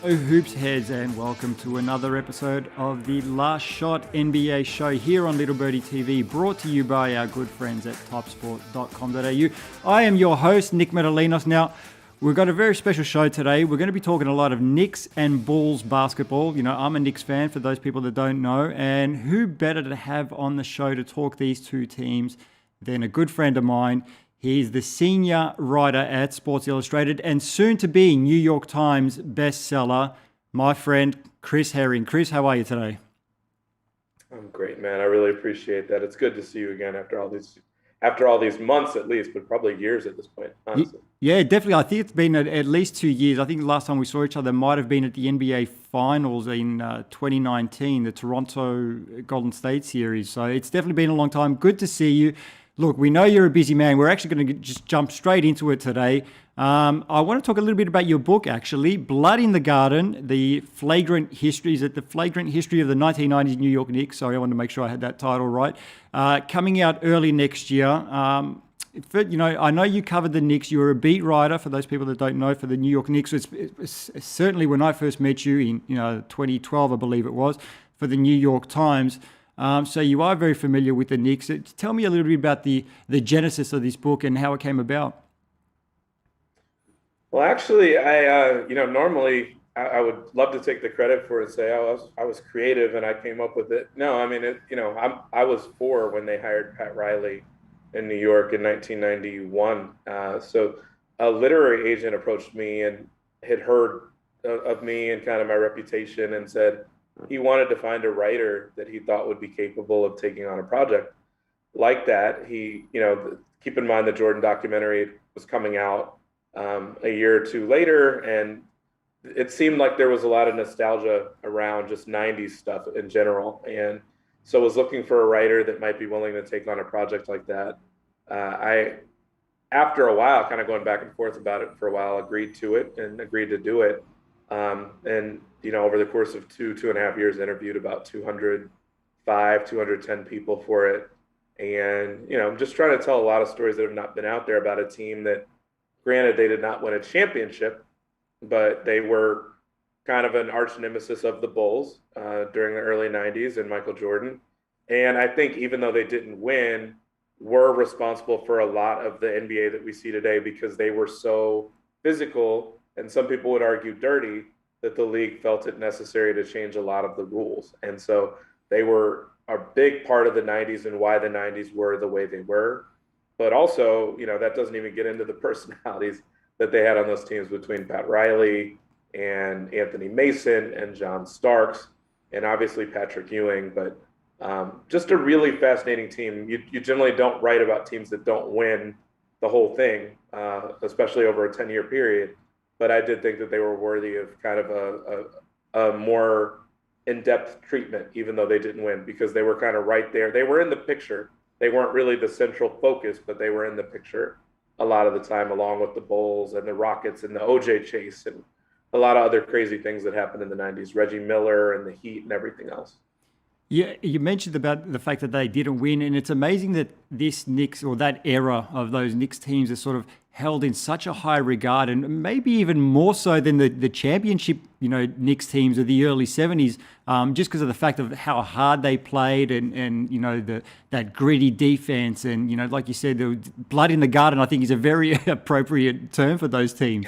Hoops heads, and welcome to another episode of the Last Shot NBA show here on Little Birdie TV, brought to you by our good friends at topsport.com.au. I am your host, Nick Metallinos. Now, we've got a very special show today. We're going to be talking a lot of Knicks and Bulls basketball. You know, I'm a Knicks fan, for those people that don't know, and who better to have on the show to talk these two teams than a good friend of mine. He's the senior writer at Sports Illustrated and soon to be New York Times bestseller, my friend Chris Herring. Chris, how are you today? I'm great, man. I really appreciate that. It's good to see you again after all these months at least, but probably years at this point, honestly. Yeah, definitely. I think it's been at least 2 years. I think the last time we saw each other might have been at the NBA Finals in 2019, the Toronto Golden State series. So it's definitely been a long time. Good to see you. Look, we know you're a busy man. We're actually going to just jump straight into it today. I want to talk a little bit about your book, actually, Blood in the Garden, the flagrant history. Is it the flagrant history of the 1990s New York Knicks? Sorry, I wanted to make sure I had that title right. Coming out early next year. I know you covered the Knicks. You were a beat writer, for those people that don't know, for the New York Knicks. It's certainly when I first met you in 2012, I believe it was, for the New York Times. So you are very familiar with the Knicks. Tell me a little bit about the genesis of this book and how it came about. Well, actually, normally I would love to take the credit for it and say I was creative and I came up with it. No, I mean, I was 4 when they hired Pat Riley in New York in 1991. So a literary agent approached me and had heard of me and kind of my reputation and said, he wanted to find a writer that he thought would be capable of taking on a project like that. He, keep in mind the Jordan documentary was coming out a year or two later, and it seemed like there was a lot of nostalgia around just 90s stuff in general. And so I was looking for a writer that might be willing to take on a project like that. After a while, kind of going back and forth about it for a while, agreed to it and agreed to do it. Over the course of two and a half years, interviewed about 210 people for it. And, I'm just trying to tell a lot of stories that have not been out there about a team that, granted, they did not win a championship, but they were kind of an arch nemesis of the Bulls during the early 90s and Michael Jordan. And I think even though they didn't win, were responsible for a lot of the NBA that we see today because they were so physical, and some people would argue dirty, that the league felt it necessary to change a lot of the rules. And so they were a big part of the 90s and why the 90s were the way they were. But also, that doesn't even get into the personalities that they had on those teams between Pat Riley and Anthony Mason and John Starks and obviously Patrick Ewing. But just a really fascinating team. You generally don't write about teams that don't win the whole thing, especially over a 10-year period. But I did think that they were worthy of kind of a more in-depth treatment, even though they didn't win, because they were kind of right there. They were in the picture. They weren't really the central focus, but they were in the picture a lot of the time, along with the Bulls and the Rockets and the OJ chase and a lot of other crazy things that happened in the 90s, Reggie Miller and the Heat and everything else. Yeah, you mentioned about the fact that they didn't win, and it's amazing that this Knicks, or that era of those Knicks teams, is sort of held in such a high regard, and maybe even more so than the championship, Knicks teams of the early 70s, just because of the fact of how hard they played and that gritty defense, and like you said, the blood in the garden, I think, is a very appropriate term for those teams.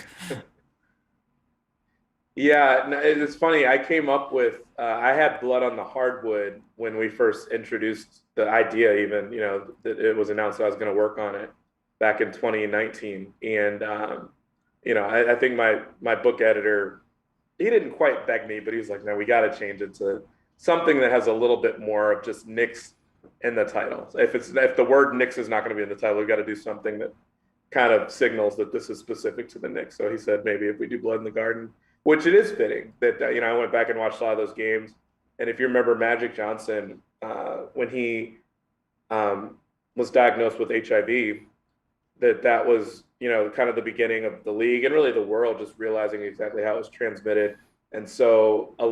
Yeah, it's funny. I came up with, I had blood on the hardwood when we first introduced the idea, even, that it was announced that I was going to work on it back in 2019. And, I think my book editor, he didn't quite beg me, but he was like, no, we got to change it to something that has a little bit more of just Knicks in the title. If the word Knicks is not going to be in the title, we got to do something that kind of signals that this is specific to the Knicks. So he said, maybe if we do Blood in the Garden, which it is fitting that, I went back and watched a lot of those games. And if you remember Magic Johnson, when he was diagnosed with HIV, that was, kind of the beginning of the league and really the world just realizing exactly how it was transmitted. And so the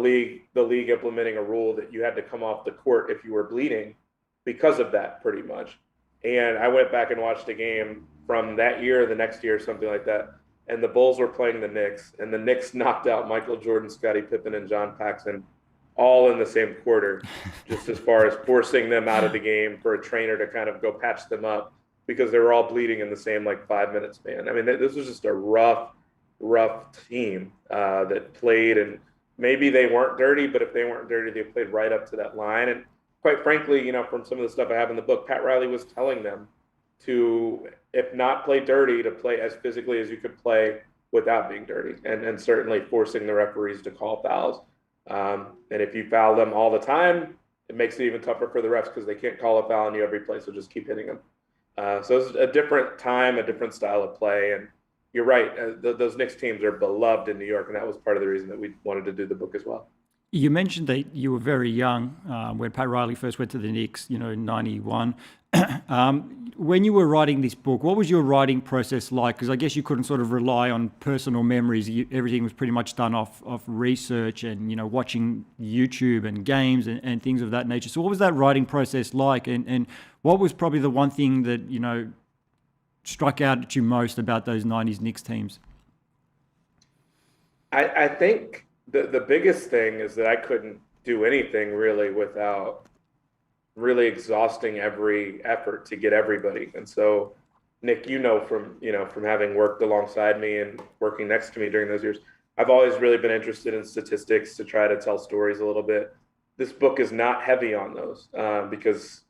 league implementing a rule that you had to come off the court if you were bleeding because of that, pretty much. And I went back and watched a game from that year, the next year, something like that. And the Bulls were playing the Knicks, and the Knicks knocked out Michael Jordan, Scottie Pippen, and John Paxson all in the same quarter, just as far as forcing them out of the game for a trainer to kind of go patch them up because they were all bleeding in the same like 5 minute span. I mean, this was just a rough team that played, and maybe they weren't dirty, but if they weren't dirty, they played right up to that line. And quite frankly, from some of the stuff I have in the book, Pat Riley was telling them to, if not play dirty, to play as physically as you could play without being dirty, and certainly forcing the referees to call fouls. And if you foul them all the time, it makes it even tougher for the refs because they can't call a foul on you every play, so just keep hitting them. So it's a different time, a different style of play. And you're right, those Knicks teams are beloved in New York, and that was part of the reason that we wanted to do the book as well. You mentioned that you were very young when Pat Riley first went to the Knicks, in 91. When you were writing this book, what was your writing process like? Because I guess you couldn't sort of rely on personal memories. Everything was pretty much done off research and, watching YouTube and games and things of that nature. So what was that writing process like? And what was probably the one thing that, struck out at you most about those 90s Knicks teams? I think the biggest thing is that I couldn't do anything really without really exhausting every effort to get everybody. And so, Nick, from having worked alongside me and working next to me during those years, I've always really been interested in statistics to try to tell stories a little bit. This book is not heavy on those because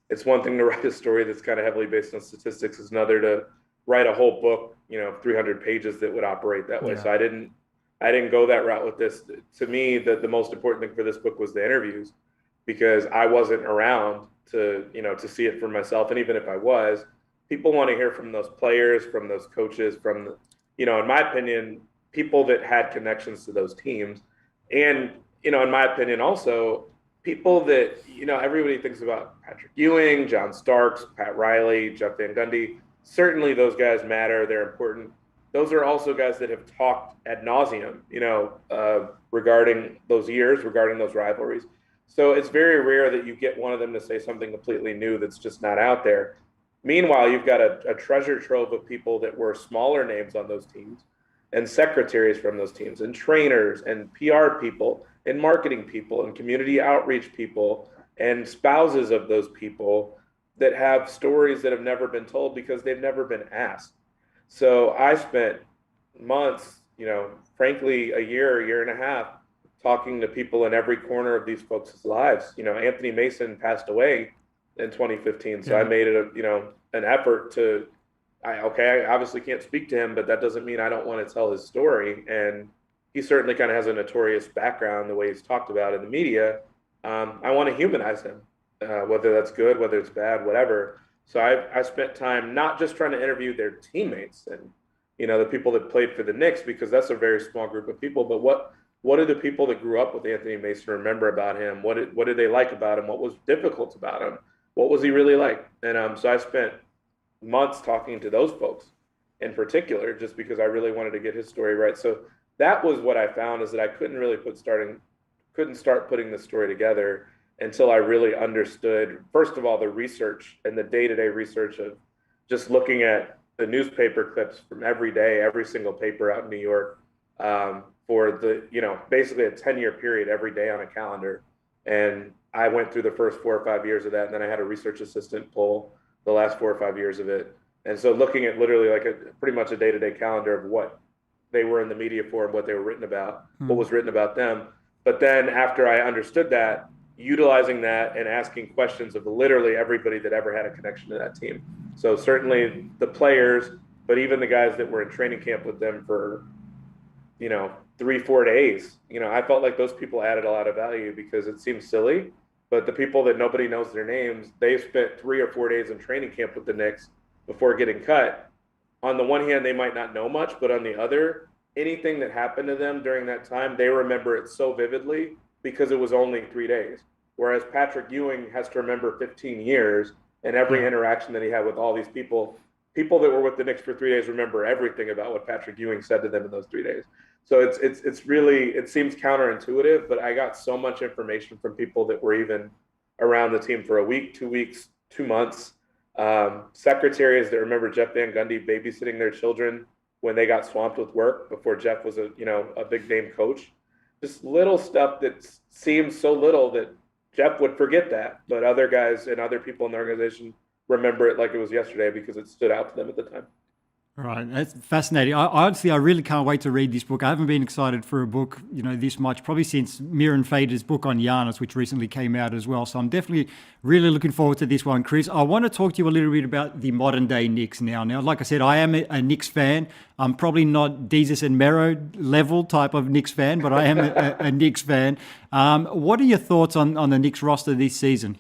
it's one thing to write a story that's kind of heavily based on statistics. It's another to write a whole book, 300 pages that would operate that way. Yeah. So I didn't go that route with this. To me, the most important thing for this book was the interviews, because I wasn't around to see it for myself. And even if I was, people want to hear from those players, from those coaches, from in my opinion, people that had connections to those teams. And, in my opinion, also people that, everybody thinks about Patrick Ewing, John Starks, Pat Riley, Jeff Van Gundy. Certainly those guys matter. They're important. Those are also guys that have talked ad nauseum, regarding those years, regarding those rivalries. So it's very rare that you get one of them to say something completely new that's just not out there. Meanwhile, you've got a treasure trove of people that were smaller names on those teams, and secretaries from those teams, and trainers, and PR people, and marketing people, and community outreach people, and spouses of those people that have stories that have never been told because they've never been asked. So I spent months, frankly, a year and a half, talking to people in every corner of these folks' lives. Anthony Mason passed away in 2015. So yeah. I made it an effort to, I obviously can't speak to him, but that doesn't mean I don't want to tell his story. And he certainly kind of has a notorious background, the way he's talked about in the media. I want to humanize him, whether that's good, whether it's bad, whatever. So I spent time not just trying to interview their teammates and, the people that played for the Knicks, because that's a very small group of people, but what do the people that grew up with Anthony Mason remember about him? What did they like about him? What was difficult about him? What was he really like? And so I spent months talking to those folks in particular, just because I really wanted to get his story right. So that was what I found, is that I couldn't start putting the story together until I really understood, first of all, the research and the day-to-day research of just looking at the newspaper clips from every day, every single paper out in New York, for the, basically a 10-year period every day on a calendar. And I went through the first 4 or 5 years of that. And then I had a research assistant pull the last 4 or 5 years of it. And so looking at literally like pretty much a day-to-day calendar of what they were in the media for and what they were written about, what was written about them. But then after I understood that, utilizing that and asking questions of literally everybody that ever had a connection to that team. So certainly the players, but even the guys that were in training camp with them for, 3-4 days, I felt like those people added a lot of value, because it seems silly, but the people that nobody knows their names, they spent 3 or 4 days in training camp with the Knicks before getting cut. On the one hand, they might not know much, but on the other, anything that happened to them during that time, they remember it so vividly because it was only 3 days. Whereas Patrick Ewing has to remember 15 years and every interaction that he had with all these people, people that were with the Knicks for 3 days remember everything about what Patrick Ewing said to them in those 3 days. So it's really, it seems counterintuitive, but I got so much information from people that were even around the team for a week, 2 weeks, 2 months. Secretaries that remember Jeff Van Gundy babysitting their children when they got swamped with work before Jeff was a big name coach. Just little stuff that seems so little that Jeff would forget that, but other guys and other people in the organization remember it like it was yesterday because it stood out to them at the time. Right, that's fascinating. Honestly, I really can't wait to read this book. I haven't been excited for a book, this much, probably since Miran Fader's book on Giannis, which recently came out as well. So I'm definitely really looking forward to this one, Chris. I want to talk to you a little bit about the modern day Knicks now. Now, like I said, I am a Knicks fan. I'm probably not Jesus and Mero level type of Knicks fan, but I am a Knicks fan. What are your thoughts on the Knicks roster this season?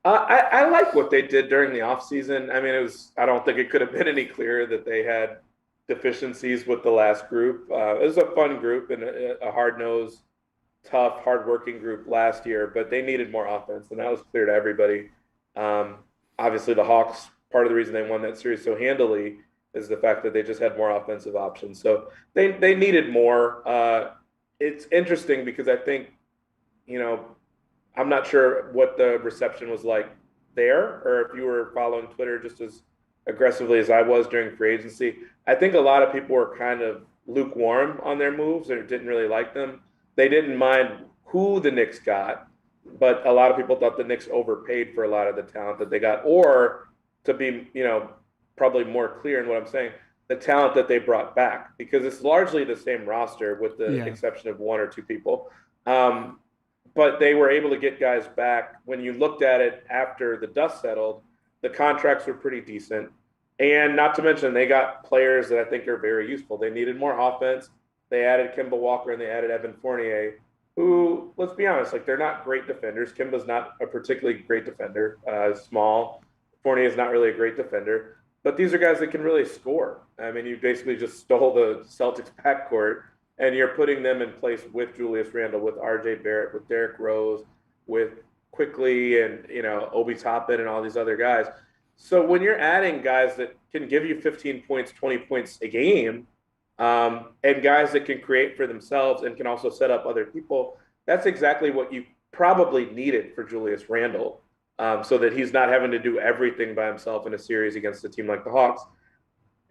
I like what they did during the offseason. I mean, I don't think it could have been any clearer that they had deficiencies with the last group. It was a fun group and a hard-nosed, tough, hard-working group last year, but they needed more offense, and that was clear to everybody. Obviously, the Hawks, part of the reason they won that series so handily is the fact that they just had more offensive options. So they needed more. It's interesting because I think, I'm not sure what the reception was like there, or if you were following Twitter just as aggressively as I was during free agency. I think a lot of people were kind of lukewarm on their moves or didn't really like them. They didn't mind who the Knicks got, but a lot of people thought the Knicks overpaid for a lot of the talent that they got, or to be, probably more clear in what I'm saying, the talent that they brought back, because it's largely the same roster with the exception of one or two people. But they were able to get guys back. When you looked at it after the dust settled, the contracts were pretty decent. And not to mention, they got players that I think are very useful. They needed more offense. They added Kemba Walker and they added Evan Fournier, who, let's be honest, they're not great defenders. Kemba's not a particularly great defender, small. Fournier is not really a great defender. But these are guys that can really score. I mean, you basically just stole the Celtics backcourt, and you're putting them in place with Julius Randle, with RJ Barrett, with Derrick Rose, with Quickly and, Obi Toppin and all these other guys. So when you're adding guys that can give you 15 points, 20 points a game, and guys that can create for themselves and can also set up other people, that's exactly what you probably needed for Julius Randle, so that he's not having to do everything by himself in a series against a team like the Hawks.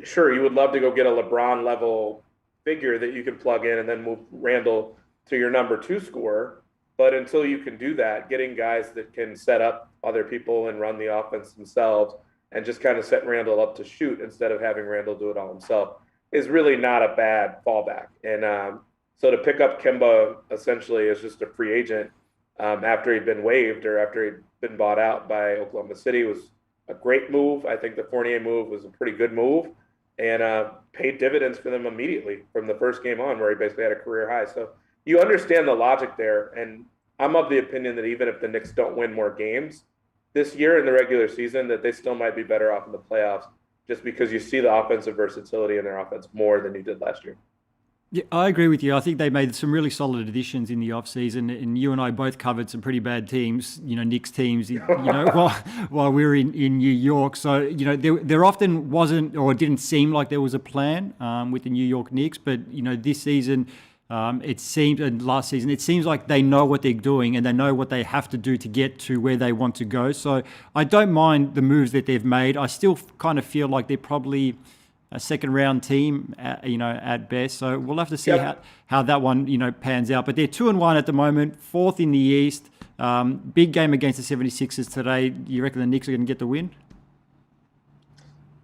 Sure, you would love to go get a LeBron level figure that you can plug in and then move Randle to your number two scorer. But until you can do that, getting guys that can set up other people and run the offense themselves and just kind of set Randle up to shoot instead of having Randle do it all himself is really not a bad fallback. And so to pick up Kemba essentially as just a free agent after he'd been waived or after he'd been bought out by Oklahoma City was a great move. I think the Fournier move was a pretty good move, and paid dividends for them immediately from the first game on, where he basically had a career high. So you understand the logic there, and I'm of the opinion that even if the Knicks don't win more games this year in the regular season, that they still might be better off in the playoffs, just because you see the offensive versatility in their offense more than you did last year. Yeah, I agree with you. I think they made some really solid additions in the offseason, and you and I both covered some pretty bad teams, Knicks teams, while we were in New York. So, there often wasn't or didn't seem like there was a plan with the New York Knicks, but, this season it seems, and last season, it seems like they know what they're doing and they know what they have to do to get to where they want to go. So I don't mind the moves that they've made. I still kind of feel like they're probably a second round team, at best. So we'll have to see how that one, pans out. But they're 2-1 at the moment, fourth in the East. Big game against the 76ers today. You reckon the Knicks are going to get the win?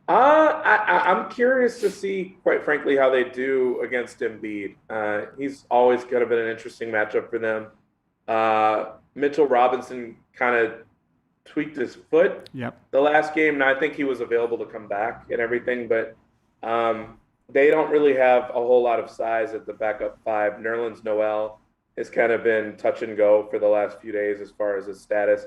I'm curious to see, quite frankly, how they do against Embiid. He's always kind of been an interesting matchup for them. Mitchell Robinson kind of tweaked his foot the last game. Now, I think he was available to come back and everything, but they don't really have a whole lot of size at the backup five. Nerlens Noel has kind of been touch and go for the last few days as far as his status.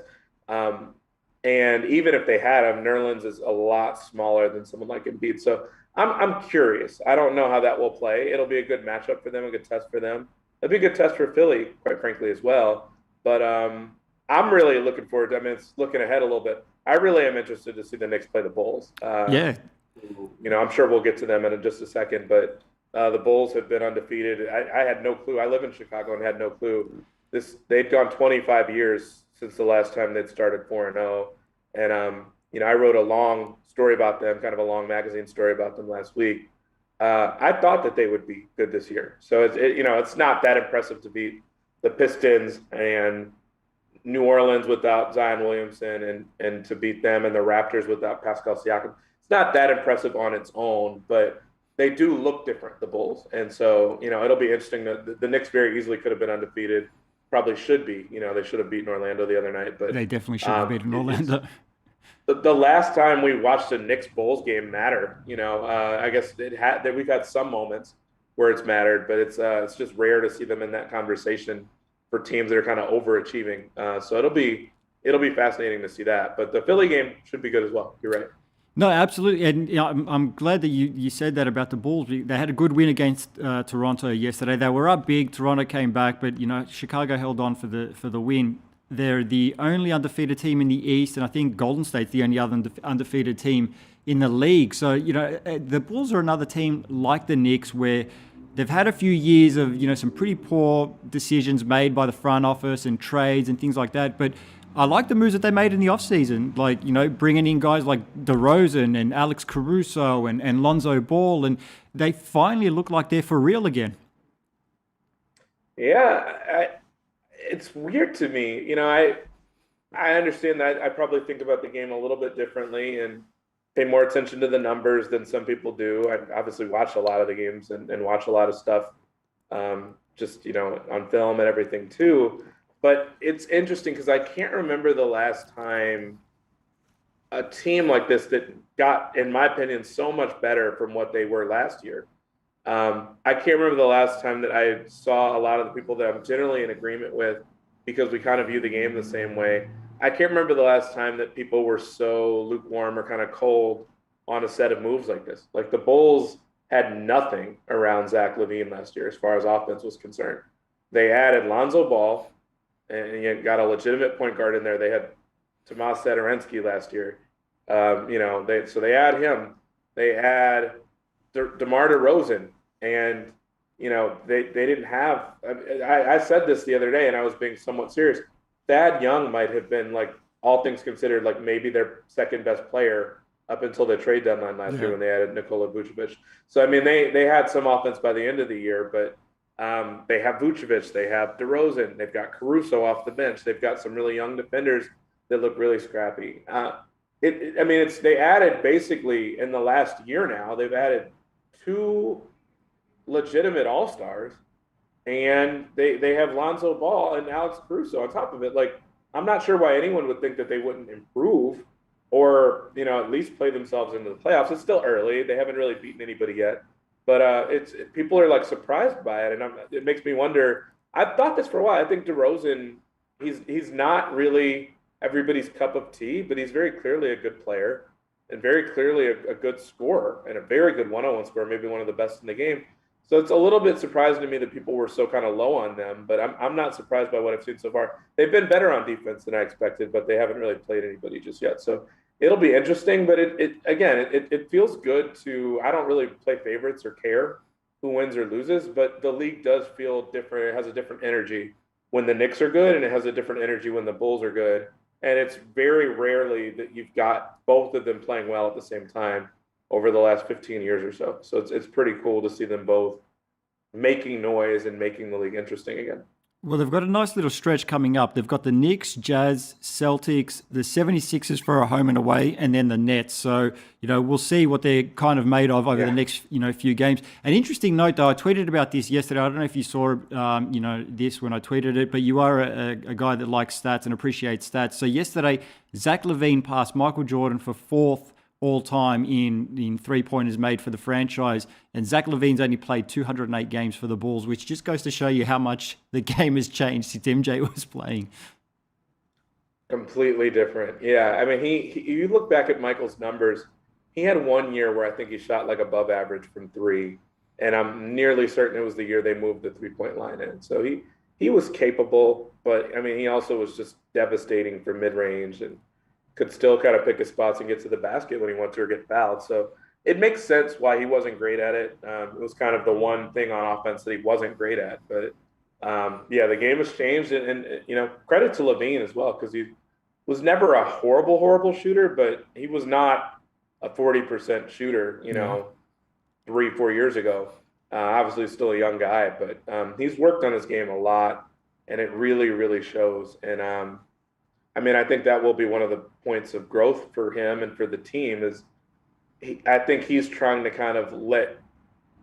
And even if they had him, Nerlens is a lot smaller than someone like Embiid. So I'm curious. I don't know how that will play. It'll be a good matchup for them, a good test for them. It'll be a good test for Philly, quite frankly, as well. But I'm really looking forward to. I mean, it's looking ahead a little bit. I really am interested to see the Knicks play the Bulls. Yeah, I'm sure we'll get to them in just a second, but the Bulls have been undefeated. I had no clue. I live in Chicago and had no clue. They'd gone 25 years since the last time they'd started 4-0, and I wrote a long story about them, kind of a long magazine story about them last week. I thought that they would be good this year. So it's not that impressive to beat the Pistons and New Orleans without Zion Williamson and to beat them and the Raptors without Pascal Siakam. It's not that impressive on its own, but they do look different, the Bulls. And so, it'll be interesting. The Knicks very easily could have been undefeated, probably should be. They should have beaten Orlando the other night. But they definitely should have beaten Orlando. The last time we watched a Knicks Bulls game matter, I guess we've had some moments where it's mattered, but it's just rare to see them in that conversation for teams that are kind of overachieving. So it'll be fascinating to see that. But the Philly game should be good as well. You're right. No, absolutely, and I'm glad that you said that about the Bulls. They had a good win against Toronto yesterday. They were up big. Toronto came back, but Chicago held on for the win. They're the only undefeated team in the East, and I think Golden State's the only other undefeated team in the league. So the Bulls are another team like the Knicks where they've had a few years of some pretty poor decisions made by the front office and trades and things like that, but I like the moves that they made in the offseason, like, bringing in guys like DeRozan and Alex Caruso and Lonzo Ball, and they finally look like they're for real again. Yeah, it's weird to me. I understand that. I probably think about the game a little bit differently and pay more attention to the numbers than some people do. I obviously watch a lot of the games and watch a lot of stuff just, on film and everything too. But it's interesting because I can't remember the last time a team like this that got, in my opinion, so much better from what they were last year. I can't remember the last time that I saw a lot of the people that I'm generally in agreement with because we kind of view the game the same way. I can't remember the last time that people were so lukewarm or kind of cold on a set of moves like this. Like the Bulls had nothing around Zach LaVine last year as far as offense was concerned. They added Lonzo Ball, and you got a legitimate point guard in there. They had Tomas Satoransky last year. They add him. They had DeMar DeRozan, and they didn't have. I said this the other day, and I was being somewhat serious. Thad Young might have been, like, all things considered, like maybe their second best player up until the trade deadline last year when they added Nikola Vucevic. So I mean, they had some offense by the end of the year, but they have Vucevic, they have DeRozan, they've got Caruso off the bench, they've got some really young defenders that look really scrappy. They added basically in the last year now, they've added two legitimate all-stars, and they have Lonzo Ball and Alex Caruso on top of it. Like, I'm not sure why anyone would think that they wouldn't improve or at least play themselves into the playoffs. It's still early; they haven't really beaten anybody yet. But people are like surprised by it, and it makes me wonder. I've thought this for a while. I think DeRozan, he's not really everybody's cup of tea, but he's very clearly a good player and very clearly a good scorer and a very good one-on-one scorer, maybe one of the best in the game. So it's a little bit surprising to me that people were so kind of low on them, but I'm not surprised by what I've seen so far. They've been better on defense than I expected, but they haven't really played anybody just yet. So it'll be interesting, but it feels good to. I don't really play favorites or care who wins or loses, but the league does feel different. It has a different energy when the Knicks are good, and it has a different energy when the Bulls are good. And it's very rarely that you've got both of them playing well at the same time over the last 15 years or so. So it's pretty cool to see them both making noise and making the league interesting again. Well, they've got a nice little stretch coming up. They've got the Knicks, Jazz, Celtics, the 76ers for a home and away, and then the Nets. So, we'll see what they're kind of made of over the next, few games. An interesting note, though, I tweeted about this yesterday. I don't know if you saw, this when I tweeted it, but you are a guy that likes stats and appreciates stats. So yesterday, Zach LaVine passed Michael Jordan for fourth all-time in three-pointers made for the franchise. And Zach LaVine's only played 208 games for the Bulls, which just goes to show you how much the game has changed since MJ was playing. Completely different. Yeah, I mean, you look back at Michael's numbers, he had 1 year where I think he shot like above average from three, and I'm nearly certain it was the year they moved the three-point line in. So he he was capable, but I mean, he also was just devastating for mid range and could still kind of pick his spots and get to the basket when he wanted to or get fouled. So it makes sense why he wasn't great at it. It was kind of the one thing on offense that he wasn't great at. But yeah, the game has changed, and you know, credit to Levine as well because he was never a horrible shooter, but he was not a 40% shooter. You know, 3-4 years ago. Obviously, still a young guy, but he's worked on his game a lot, and it really shows. And I mean, I think that will be one of the points of growth for him and for the team. I think he's trying to kind of let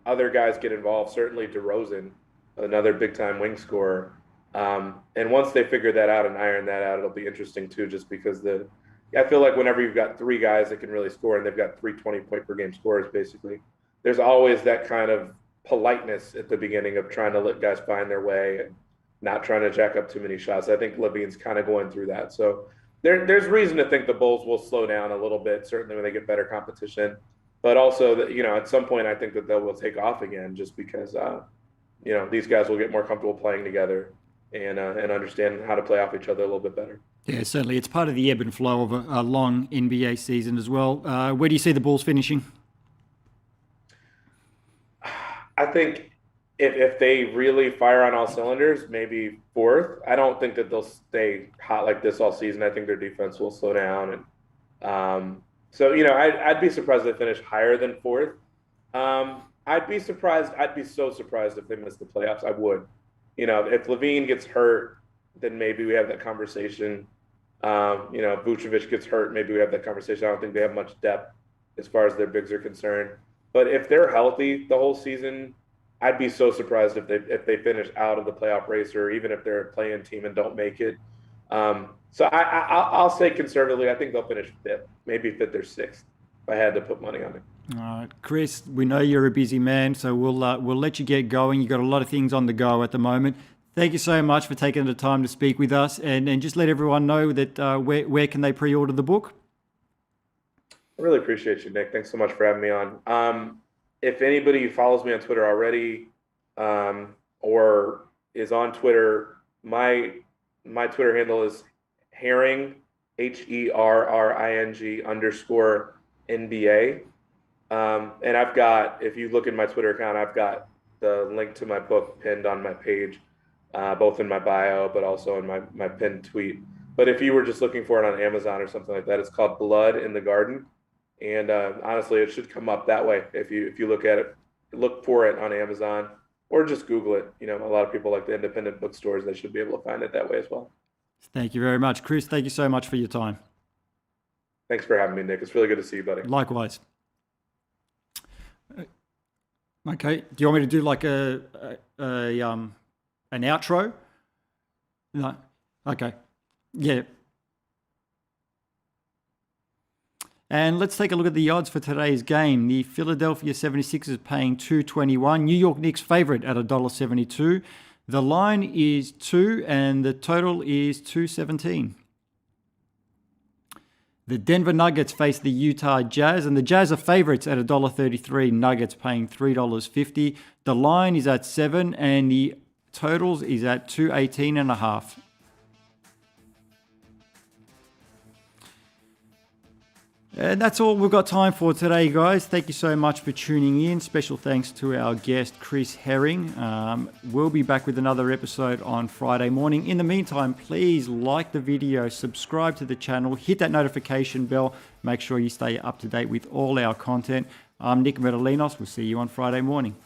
other guys get involved. Certainly, DeRozan, another big-time wing scorer. And once they figure that out and iron that out, it'll be interesting too. Just because I feel like whenever you've got three guys that can really score, and they've got 3 20-point per game scorers, basically, there's always that kind of politeness at the beginning of trying to let guys find their way and not trying to jack up too many shots. I think Levine's kind of going through that. So there's reason to think the Bulls will slow down a little bit, certainly when they get better competition. But also, that, you know, at some point, I think that they will take off again just because, you know, these guys will get more comfortable playing together and understand how to play off each other a little bit better. Yeah, certainly. It's part of the ebb and flow of a long NBA season as well. Where do you see the Bulls finishing? I think if they really fire on all cylinders, maybe 4th. I don't think that they'll stay hot like this all season. I think their defense will slow down. And so, you know, I'd be surprised if they finish higher than 4th. I'd be surprised. I'd be so surprised if they miss the playoffs. I would. You know, if Levine gets hurt, then maybe we have that conversation. You know, Vucevic gets hurt, maybe we have that conversation. I don't think they have much depth as far as their bigs are concerned. But if they're healthy the whole season, I'd be so surprised if they finish out of the playoff race, or even if they're a play-in team and don't make it. So I'll say conservatively, I think they'll finish 5th, maybe 5th or 6th, if I had to put money on it. All right, Chris, we know you're a busy man, so we'll let you get going. You've got a lot of things on the go at the moment. Thank you so much for taking the time to speak with us, and just let everyone know that where can they pre-order the book? I really appreciate you, Nick. Thanks so much for having me on. If anybody follows me on Twitter already, or is on Twitter, my Twitter handle is Herring, HERRING_NBA. And I've got, if you look at my Twitter account, I've got the link to my book pinned on my page, both in my bio, but also in my pinned tweet. But if you were just looking for it on Amazon or something like that, it's called Blood in the Garden. And honestly, it should come up that way. If you look at it, look for it on Amazon or just Google it. You know, a lot of people like the independent bookstores. They should be able to find it that way as well. Thank you very much, Chris. Thank you so much for your time. Thanks for having me, Nick. It's really good to see you, buddy. Likewise. Okay. Do you want me to do like an outro? No. Okay. Yeah. And let's take a look at the odds for today's game. The Philadelphia 76ers paying $2.21. New York Knicks favorite at $1.72. The line is 2 and the total is 217. The Denver Nuggets face the Utah Jazz, and the Jazz are favorites at $1.33. Nuggets paying $3.50. The line is at 7 and the totals is at 218.5. And that's all we've got time for today, guys. Thank you so much for tuning in. Special thanks to our guest, Chris Herring. We'll be back with another episode on Friday morning. In the meantime, please like the video, subscribe to the channel, hit that notification bell. Make sure you stay up to date with all our content. I'm Nick Metallinos. We'll see you on Friday morning.